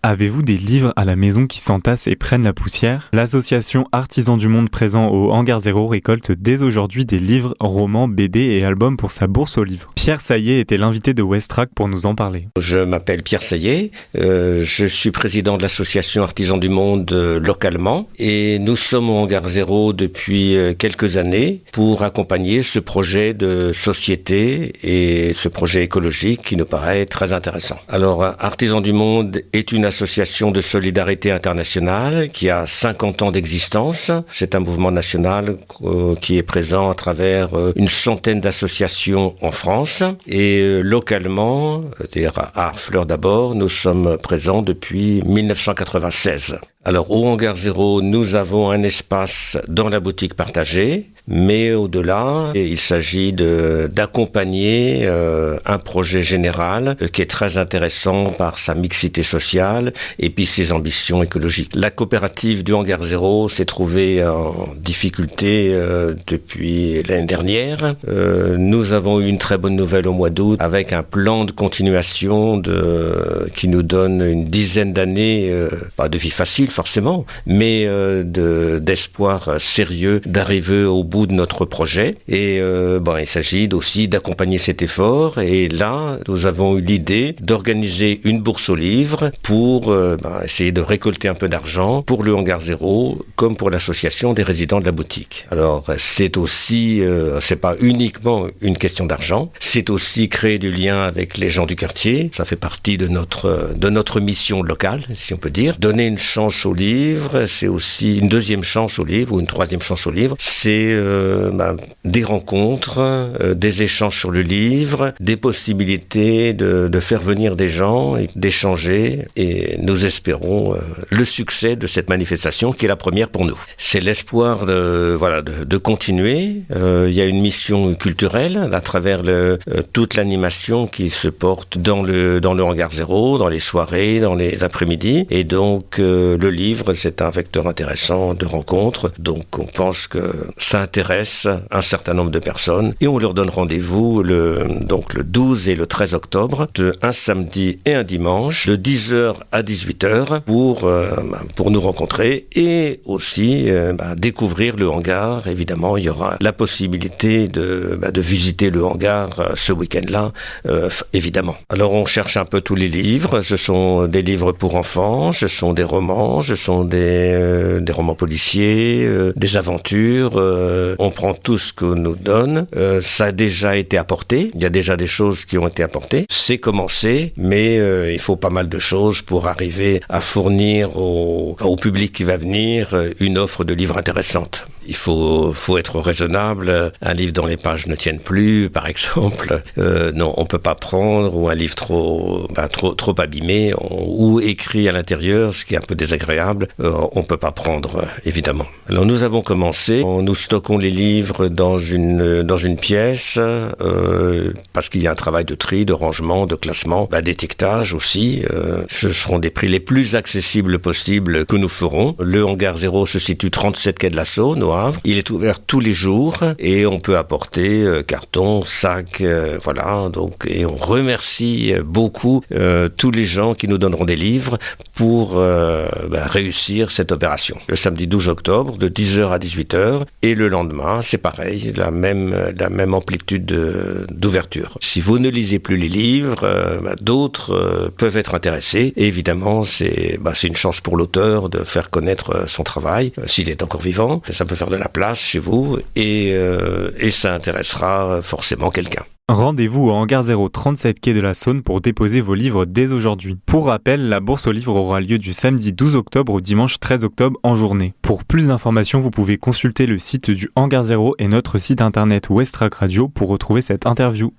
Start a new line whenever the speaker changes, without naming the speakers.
Avez-vous des livres à la maison qui s'entassent et prennent la poussière ? L'association Artisans du Monde présent au Hangar Zéro récolte dès aujourd'hui des livres, romans, BD et albums pour sa bourse aux livres. Pierre Saillet était l'invité de Westrack pour nous en parler.
Je m'appelle Pierre Saillet, je suis président de l'association Artisans du Monde localement et nous sommes au Hangar Zéro depuis quelques années pour accompagner ce projet de société et ce projet écologique qui nous paraît très intéressant. Alors, Artisans du Monde est une association de solidarité internationale qui a 50 ans d'existence. C'est un mouvement national qui est présent à travers une centaine d'associations en France. Et localement, c'est-à-dire à Harfleur d'abord, nous sommes présents depuis 1996. Alors, au Hangar Zéro, nous avons un espace dans la boutique partagée, mais au-delà, il s'agit d'accompagner un projet général qui est très intéressant par sa mixité sociale et puis ses ambitions écologiques. La coopérative du Hangar Zéro s'est trouvée en difficulté depuis l'année dernière. Nous avons eu une très bonne nouvelle au mois d'août avec un plan de continuation qui nous donne une dizaine d'années, pas de vie facile forcément, mais d'espoir sérieux d'arriver au bout de notre projet. Et il s'agit aussi d'accompagner cet effort. Et là, nous avons eu l'idée d'organiser une bourse aux livres pour essayer de récolter un peu d'argent pour le Hangar Zéro, comme pour l'association des résidents de la boutique. Alors, c'est aussi, c'est pas uniquement une question d'argent, c'est aussi créer du lien avec les gens du quartier. Ça fait partie de notre mission locale, si on peut dire. Donner une chance aux livres, c'est aussi une deuxième chance aux livres ou une troisième chance aux livres. C'est des rencontres, des échanges sur le livre, des possibilités de faire venir des gens et d'échanger. Et nous espérons le succès de cette manifestation qui est la première pour nous. C'est l'espoir de continuer. Il y a une mission culturelle à travers toute l'animation qui se porte dans le Hangar Zéro, dans les soirées, dans les après-midi. Et donc, le livre, c'est un vecteur intéressant de rencontres. Donc, on pense que ça intéresse un certain nombre de personnes. Et on leur donne rendez-vous le 12 et le 13 octobre, un samedi et un dimanche, de 10h à 18h pour nous rencontrer et aussi découvrir le hangar. Évidemment, il y aura la possibilité de visiter le hangar ce week-end-là, évidemment. Alors, on cherche un peu tous les livres. Ce sont des livres pour enfants, ce sont des romans, ce sont des romans policiers, des aventures. On prend tout ce qu'on nous donne. Ça a déjà été apporté. Il y a déjà des choses qui ont été apportées. C'est commencé, mais il faut pas mal de choses pour arriver à fournir au public qui va venir une offre de livres intéressante. Il faut être raisonnable. Un livre dont les pages ne tiennent plus, par exemple. Non, on peut pas prendre, ou un livre trop abîmé, ou écrit à l'intérieur, ce qui est un peu désagréable. On peut pas prendre, évidemment. Alors nous avons commencé. Nous stockons les livres dans une pièce, parce qu'il y a un travail de tri, de rangement, de classement, d'étiquetage aussi. Ce seront des prix les plus accessibles possibles que nous ferons. Le Hangar Zéro se situe 37 quai de la Saône, au Havre. Il est ouvert tous les jours et on peut apporter carton, sac, donc, et on remercie beaucoup tous les gens qui nous donneront des livres pour réussir cette opération. Le samedi 12 octobre, de 10h à 18h, et le lendemain, c'est pareil, la même amplitude d'ouverture. Si vous ne lisez plus les livres, d'autres peuvent être intéressés. Et évidemment, c'est une chance pour l'auteur de faire connaître son travail, s'il est encore vivant. Ça peut faire de la place chez vous et ça intéressera forcément quelqu'un.
Rendez-vous au Hangar Zéro 37 quai de la Saône pour déposer vos livres dès aujourd'hui. Pour rappel, la bourse aux livres aura lieu du samedi 12 octobre au dimanche 13 octobre en journée. Pour plus d'informations, vous pouvez consulter le site du Hangar Zéro et notre site internet Westrack Radio pour retrouver cette interview.